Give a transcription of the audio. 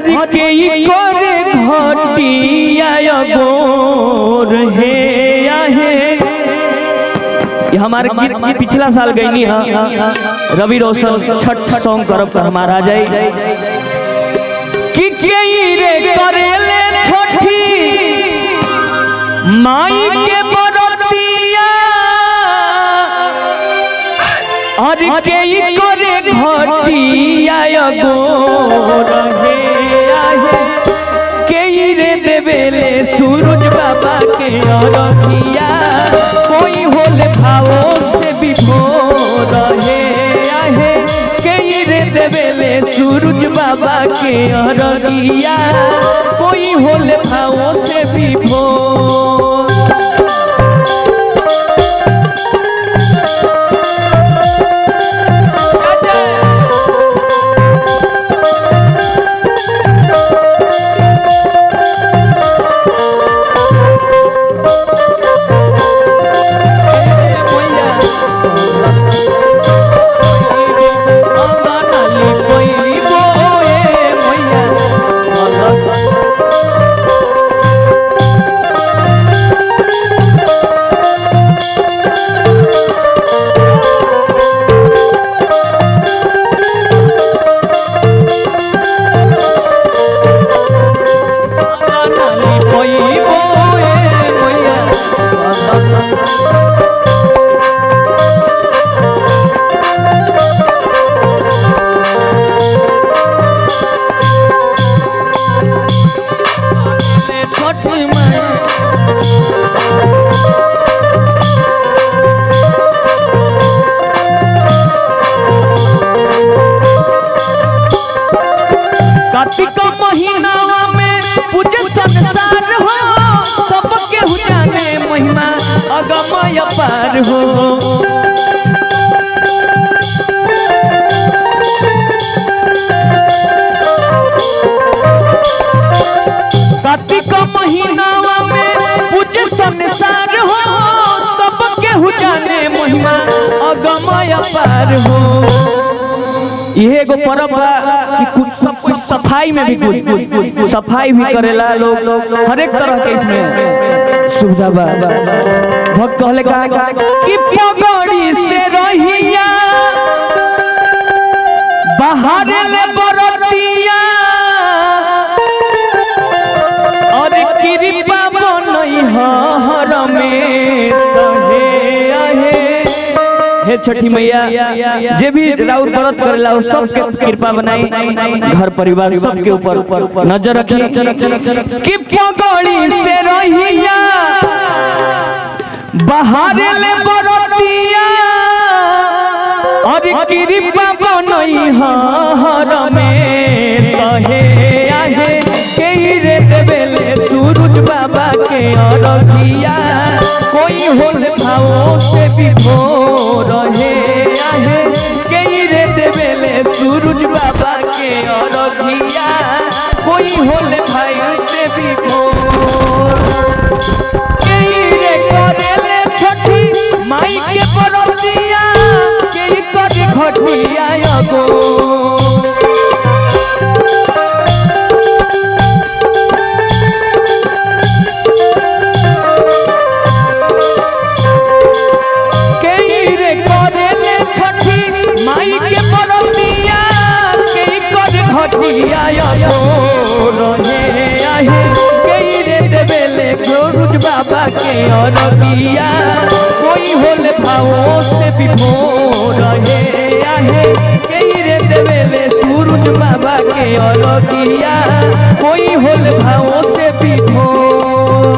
हर के करे घटिया गोर हे आहे। हमारे गीत पिछला साल गई रवि रोशन छठ सॉन्ग करब कर हमारा जाए कि रे करेले छठी माई के बरतिया और के करे घटिया गोर हे आहे। के रे देवेले सूरज बाबा के अरतिया कोई होले भावो से विभोर हे आहे। के रे देवेले सूरज बाबा के अरतिया कोई होले भावो से विभोर। कार्तिक महीना में पूजे संसार हो सबके जाने महिमा अगमय पार हो। कार्तिक महीना में पूजे संसार हो सबके जाने महिमा अगमय पार हो। ये एगो परब कि कुछ सब कुछ सफाई में भी कुछ सफाई भी करेला लोग हर एक तरह के इसमें सुविधा बा। भक्त कहले का कि पगड़ी से रहिया बाहर ले बरतिया और कृपा बनई हर में सहे आहे। हे छठी मैया जे भी राउर व्रत करेला सबके कृपा बनाई घर परिवार सबके ऊपर नजर रखी कि पगड़ी से रहिया बाहर ले बरतिया और कृपा बनई हर में सहे आहे। के रे देवेले सूरज बाबा के अरतिया कोई होले भावो से विभोर हे आहे। के रे देवेले सूरज बाबा के अरतिया कोई होले भाई से विभोर। के रे करेले छठी माई के बरतिया के करे घटिया गो। बाबा के अरतिया कोई होले भावो से विभोर हे आहे। के रे देवेले सूरज बाबा के अरतिया कोई होले भावो से विभोर।